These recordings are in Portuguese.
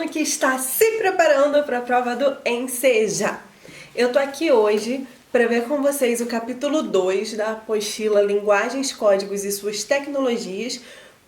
que está se preparando para a prova do Enseja. Eu tô aqui hoje para ver com vocês o capítulo 2 da apostila Linguagens, Códigos e Suas Tecnologias,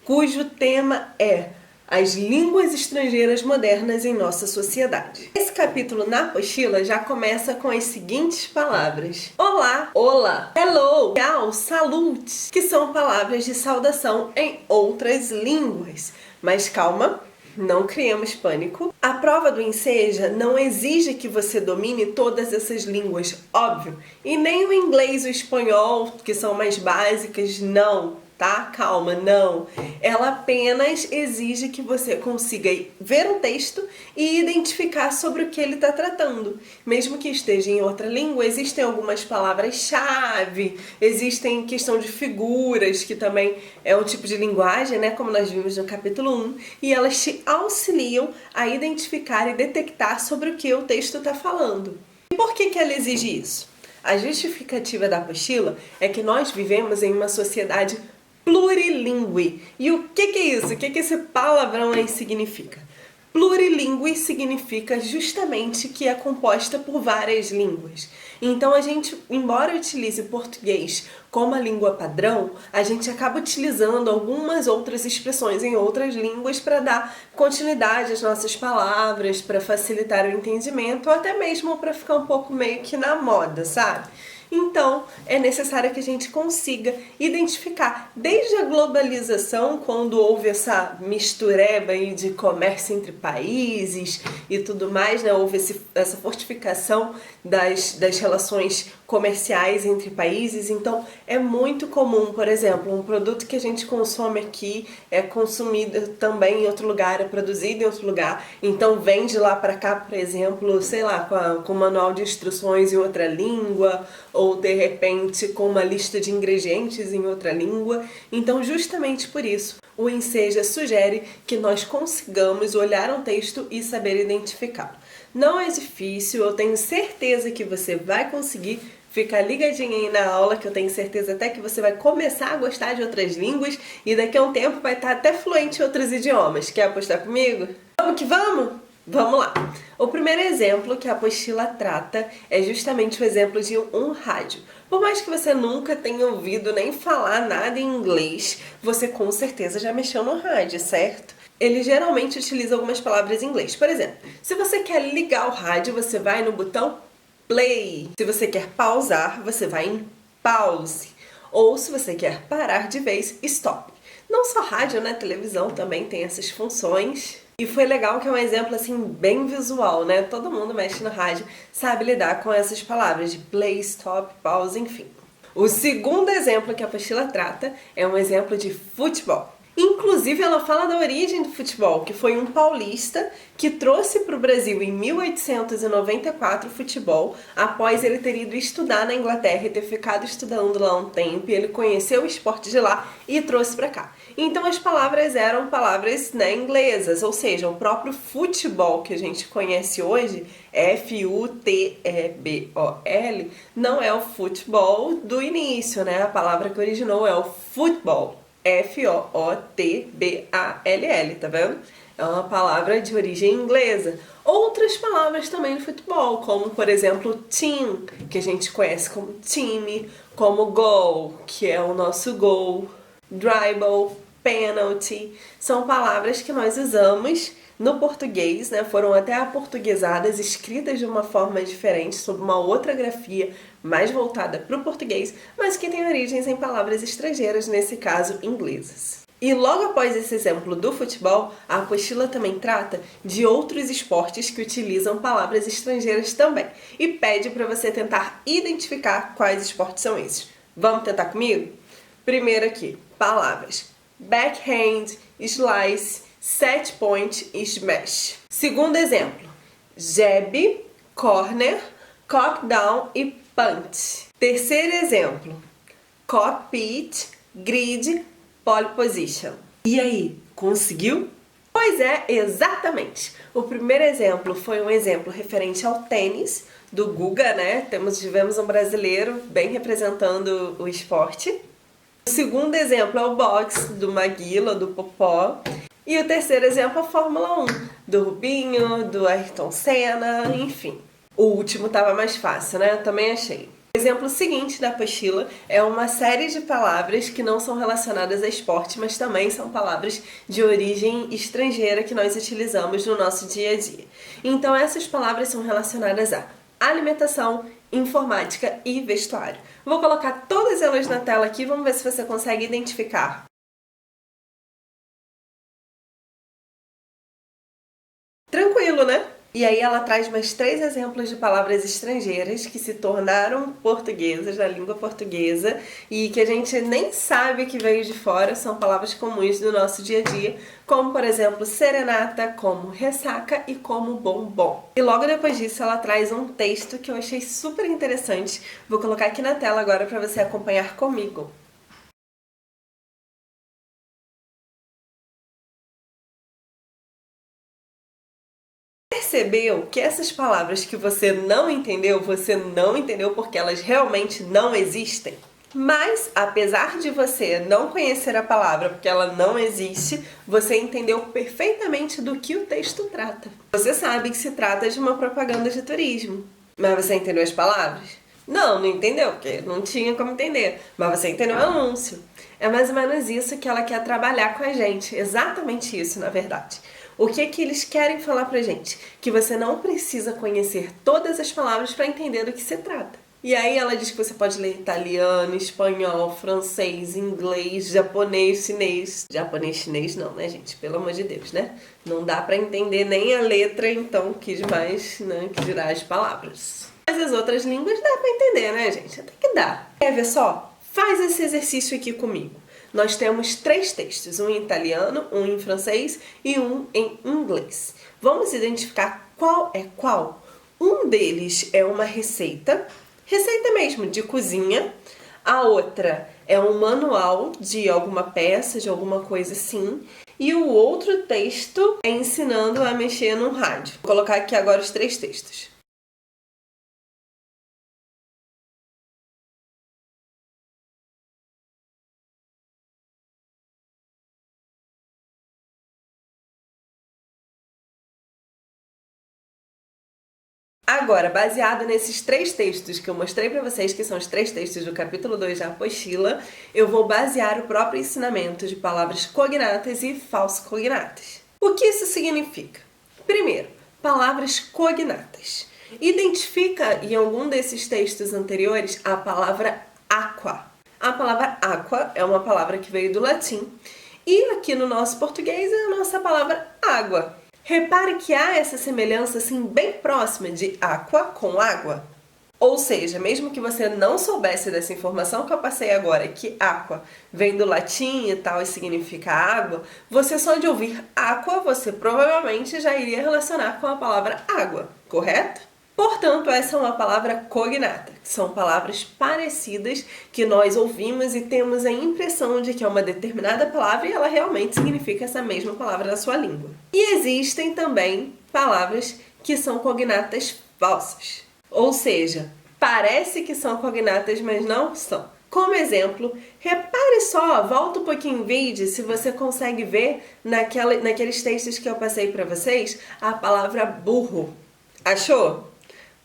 cujo tema é as línguas estrangeiras modernas em nossa sociedade. Esse capítulo na apostila já começa com as seguintes palavras: olá, olá, hello, ciao, salute, que são palavras de saudação em outras línguas. Mas calma, não criemos pânico. A prova do Enseja não exige que você domine todas essas línguas, óbvio. E nem o inglês e o espanhol, que são mais básicas, não. Tá? Calma, não. Ela apenas exige que você consiga ver um texto e identificar sobre o que ele está tratando. Mesmo que esteja em outra língua, existem algumas palavras-chave, existem questão de figuras, que também é um tipo de linguagem, né? Como nós vimos no capítulo 1, e elas te auxiliam a identificar e detectar sobre o que o texto está falando. E por que ela exige isso? A justificativa da apostila é que nós vivemos em uma sociedade plurilingüe. E o que é isso? O que esse palavrão aí significa? Plurilingüe significa justamente que é composta por várias línguas. Então a gente, embora utilize o português como a língua padrão, a gente acaba utilizando algumas outras expressões em outras línguas para dar continuidade às nossas palavras, para facilitar o entendimento ou até mesmo para ficar um pouco meio que na moda, sabe? Então, é necessário que a gente consiga identificar, desde a globalização, quando houve essa mistureba aí de comércio entre países e tudo mais, né? Houve essa fortificação das relações comerciais entre países. Então, é muito comum, por exemplo, um produto que a gente consome aqui é consumido também em outro lugar, é produzido em outro lugar. Então, vem de lá para cá, por exemplo, sei lá, com manual de instruções em outra língua, ou de repente com uma lista de ingredientes em outra língua. Então, justamente por isso, o Enseja sugere que nós consigamos olhar um texto e saber identificá-lo. Não é difícil, eu tenho certeza que você vai conseguir. Fica ligadinha aí na aula, que eu tenho certeza até que você vai começar a gostar de outras línguas e daqui a um tempo vai estar até fluente em outros idiomas. Quer apostar comigo? Vamos que vamos? Vamos lá! O primeiro exemplo que a apostila trata é justamente o exemplo de um rádio. Por mais que você nunca tenha ouvido nem falar nada em inglês, você com certeza já mexeu no rádio, certo? Ele geralmente utiliza algumas palavras em inglês. Por exemplo, se você quer ligar o rádio, você vai no botão play. Se você quer pausar, você vai em pause. Ou se você quer parar de vez, stop. Não só rádio, né? Televisão também tem essas funções. E foi legal que é um exemplo assim bem visual, né? Todo mundo mexe no rádio, sabe lidar com essas palavras de play, stop, pause, enfim. O segundo exemplo que a apostila trata é um exemplo de futebol. Inclusive, ela fala da origem do futebol, que foi um paulista que trouxe para o Brasil em 1894 o futebol, após ele ter ido estudar na Inglaterra e ter ficado estudando lá um tempo, e ele conheceu o esporte de lá e trouxe para cá. Então as palavras eram palavras, né, inglesas, ou seja, o próprio futebol que a gente conhece hoje, F-U-T-E-B-O-L, não é o futebol do início, né? A palavra que originou é o football. F-O-O-T-B-A-L-L, tá vendo? É uma palavra de origem inglesa. Outras palavras também no futebol, como por exemplo team, que a gente conhece como time, como goal, que é o nosso gol, dribble, penalty, são palavras que nós usamos no português, né? Foram até aportuguesadas, escritas de uma forma diferente, sob uma outra grafia mais voltada para o português, mas que tem origens em palavras estrangeiras, nesse caso inglesas. E logo após esse exemplo do futebol, a apostila também trata de outros esportes que utilizam palavras estrangeiras também e pede para você tentar identificar quais esportes são esses. Vamos tentar comigo? Primeiro aqui, palavras: backhand, slice, set point e smash. Segundo exemplo: jab, corner, cock down e punch. Terceiro exemplo: cockpit, grid, pole position. E aí, conseguiu? Pois é, exatamente. O primeiro exemplo foi um exemplo referente ao tênis do Guga, né? Tivemos um brasileiro bem representando o esporte. O segundo exemplo é o boxe do Maguila, do Popó. E o terceiro exemplo é a Fórmula 1, do Rubinho, do Ayrton Senna, enfim. O último estava mais fácil, né? Eu também achei. O exemplo seguinte da apostila é uma série de palavras que não são relacionadas a esporte, mas também são palavras de origem estrangeira que nós utilizamos no nosso dia a dia. Então essas palavras são relacionadas a alimentação, informática e vestuário. Vou colocar todas elas na tela aqui, vamos ver se você consegue identificar. Tranquilo, né? E aí ela traz mais 3 exemplos de palavras estrangeiras que se tornaram portuguesas, da língua portuguesa, e que a gente nem sabe que veio de fora, são palavras comuns do nosso dia a dia, como por exemplo serenata, como ressaca e como bombom. E logo depois disso ela traz um texto que eu achei super interessante, vou colocar aqui na tela agora para você acompanhar comigo. Percebeu que essas palavras que você não entendeu porque elas realmente não existem? Mas, apesar de você não conhecer a palavra porque ela não existe, você entendeu perfeitamente do que o texto trata. Você sabe que se trata de uma propaganda de turismo. Mas você entendeu as palavras? Não entendeu, porque não tinha como entender. Mas você entendeu o anúncio. É mais ou menos isso que ela quer trabalhar com a gente. Exatamente isso, na verdade. O que é que eles querem falar pra gente? Que você não precisa conhecer todas as palavras para entender do que se trata. E aí ela diz que você pode ler italiano, espanhol, francês, inglês, japonês, chinês. Japonês, chinês não, né, gente? Pelo amor de Deus, né? Não dá pra entender nem a letra, então que demais, né? Que dirá as palavras. Mas as outras línguas dá pra entender, né, gente? Até que dá. Quer ver só? Faz esse exercício aqui comigo. Nós temos 3 textos, um em italiano, um em francês e um em inglês. Vamos identificar qual é qual? Um deles é uma receita mesmo, de cozinha. A outra é um manual de alguma peça, de alguma coisa assim. E o outro texto é ensinando a mexer no rádio. Vou colocar aqui agora os 3 textos. Agora, baseado nesses 3 textos que eu mostrei para vocês, que são os 3 textos do capítulo 2 da apostila, eu vou basear o próprio ensinamento de palavras cognatas e falsocognatas. O que isso significa? Primeiro, palavras cognatas. Identifica em algum desses textos anteriores a palavra aqua. A palavra aqua é uma palavra que veio do latim e aqui no nosso português é a nossa palavra água. Repare que há essa semelhança assim bem próxima de aqua com água. Ou seja, mesmo que você não soubesse dessa informação que eu passei agora, que aqua vem do latim e tal e significa água, você só de ouvir aqua, você provavelmente já iria relacionar com a palavra água, correto? Portanto, essa é uma palavra cognata, que são palavras parecidas que nós ouvimos e temos a impressão de que é uma determinada palavra e ela realmente significa essa mesma palavra na sua língua. E existem também palavras que são cognatas falsas, ou seja, parece que são cognatas, mas não são. Como exemplo, repare só, volta um pouquinho o vídeo, se você consegue ver naqueles textos que eu passei para vocês, a palavra burro. Achou?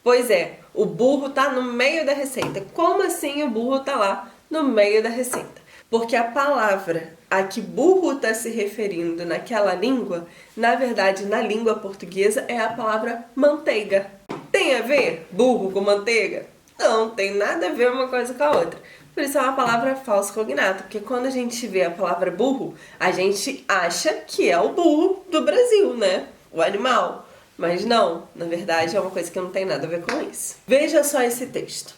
Pois é, o burro está no meio da receita. Como assim o burro está lá no meio da receita? Porque a palavra a que burro está se referindo naquela língua, na verdade, na língua portuguesa, é a palavra manteiga. Tem a ver burro com manteiga? Não, tem nada a ver uma coisa com a outra. Por isso é uma palavra falsa cognata, porque quando a gente vê a palavra burro, a gente acha que é o burro do Brasil, né? O animal. Mas não, na verdade é uma coisa que não tem nada a ver com isso. Veja só esse texto.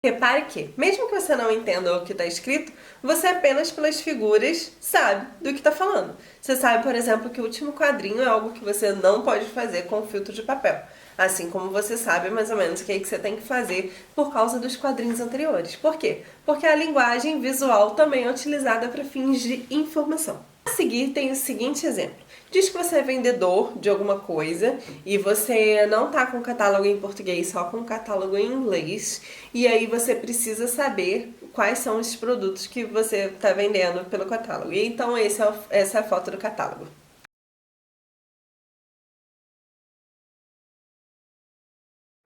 Repare que, mesmo que você não entenda o que está escrito, você apenas pelas figuras sabe do que está falando. Você sabe, por exemplo, que o último quadrinho é algo que você não pode fazer com filtro de papel. Assim como você sabe mais ou menos o que você tem que fazer por causa dos quadrinhos anteriores. Por quê? Porque a linguagem visual também é utilizada para fins de informação. A seguir tem o seguinte exemplo. Diz que você é vendedor de alguma coisa e você não está com o catálogo em português, só com o catálogo em inglês. E aí você precisa saber quais são os produtos que você está vendendo pelo catálogo. E então essa é a foto do catálogo.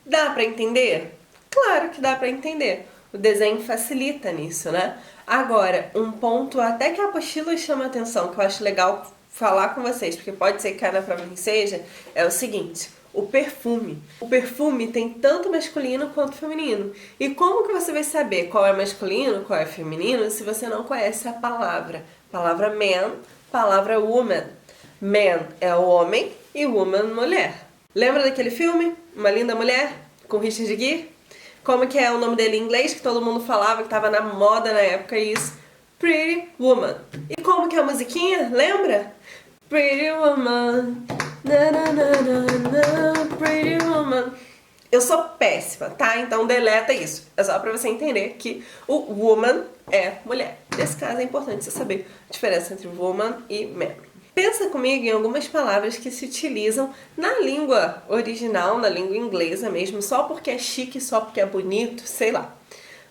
Dá para entender? Claro que dá para entender. O desenho facilita nisso, né? Agora, um ponto até que a apostila chama atenção, que eu acho legal falar com vocês, porque pode ser que cada prova que seja, é o seguinte: o perfume. O perfume tem tanto masculino quanto feminino. E como que você vai saber qual é masculino, qual é feminino, se você não conhece a palavra? Palavra man, palavra woman. Man é o homem e woman, mulher. Lembra daquele filme, Uma Linda Mulher, com Richard Gere? Como que é o nome dele em inglês, que todo mundo falava, que estava na moda na época, isso? Pretty Woman. E como que é a musiquinha? Lembra? Pretty Woman, na na na na na, Pretty Woman. Eu sou péssima, tá? Então deleta isso. É só pra você entender que o woman é mulher. Nesse caso é importante você saber a diferença entre woman e man. Pensa comigo em algumas palavras que se utilizam na língua original, na língua inglesa mesmo, só porque é chique, só porque é bonito, sei lá.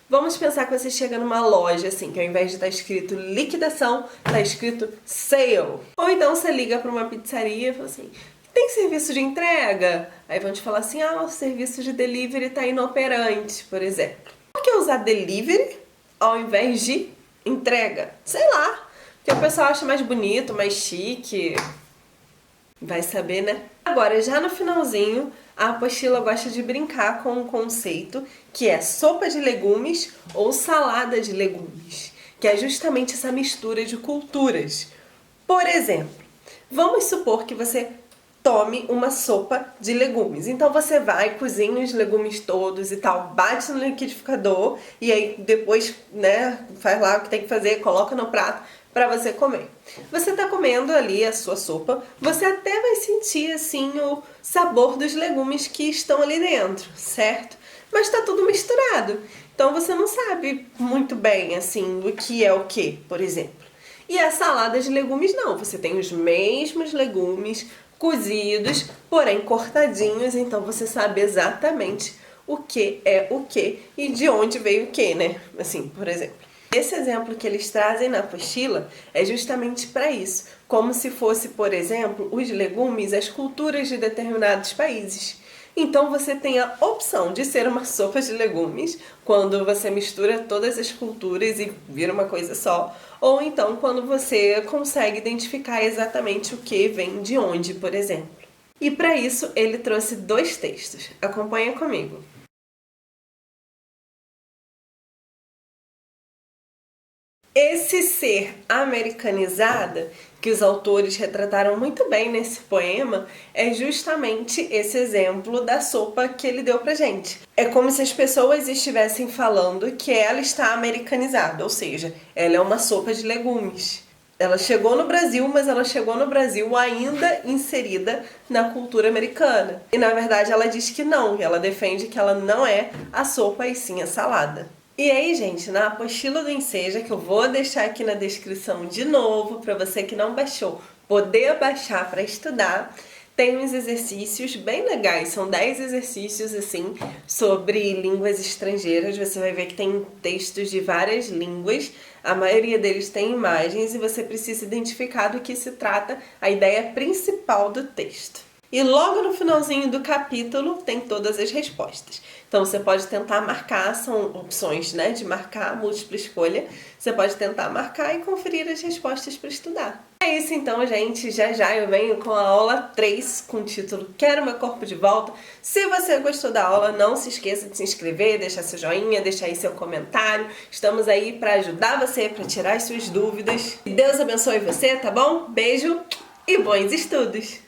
Vamos pensar que você chega numa loja, assim, que ao invés de estar escrito liquidação, está escrito sale. Ou então você liga para uma pizzaria e fala assim: tem serviço de entrega? Aí vão te falar assim: o serviço de delivery está inoperante, por exemplo. Por que usar delivery ao invés de entrega? Sei lá. Porque o pessoal acha mais bonito, mais chique. Vai saber, né? Agora, já no finalzinho, a apostila gosta de brincar com um conceito que é sopa de legumes ou salada de legumes, que é justamente essa mistura de culturas. Por exemplo, vamos supor que você tome uma sopa de legumes. Então você vai, cozinha os legumes todos e tal, bate no liquidificador e aí depois, né, faz lá o que tem que fazer, coloca no prato para você comer. Você tá comendo ali a sua sopa, você até vai sentir assim o sabor dos legumes que estão ali dentro, certo? Mas tá tudo misturado. Então você não sabe muito bem assim o que é o que, por exemplo. E a salada de legumes não, você tem os mesmos legumes cozidos, porém cortadinhos, então você sabe exatamente o que é o que e de onde veio o que, né? Assim, por exemplo. Esse exemplo que eles trazem na apostila é justamente para isso, como se fosse, por exemplo, os legumes, as culturas de determinados países. Então você tem a opção de ser uma sopa de legumes, quando você mistura todas as culturas e vira uma coisa só, ou então quando você consegue identificar exatamente o que vem de onde, por exemplo. E para isso ele trouxe 2 textos. Acompanha comigo. Esse ser americanizada, que os autores retrataram muito bem nesse poema, é justamente esse exemplo da sopa que ele deu pra gente. É como se as pessoas estivessem falando que ela está americanizada, ou seja, ela é uma sopa de legumes. Ela chegou no Brasil, mas ela chegou no Brasil ainda inserida na cultura americana. E na verdade ela diz que não, ela defende que ela não é a sopa e sim a salada. E aí, gente, na apostila do Enseja, que eu vou deixar aqui na descrição de novo, para você que não baixou, poder baixar para estudar, tem uns exercícios bem legais, são 10 exercícios, assim, sobre línguas estrangeiras. Você vai ver que tem textos de várias línguas, a maioria deles tem imagens e você precisa identificar do que se trata a ideia principal do texto. E logo no finalzinho do capítulo tem todas as respostas. Então você pode tentar marcar, são opções, né, de marcar, múltipla escolha. Você pode tentar marcar e conferir as respostas para estudar. É isso então, gente. Já já eu venho com a aula 3 com o título Quero Meu Corpo de Volta. Se você gostou da aula, não se esqueça de se inscrever, deixar seu joinha, deixar aí seu comentário. Estamos aí para ajudar você, para tirar as suas dúvidas. Deus abençoe você, tá bom? Beijo e bons estudos!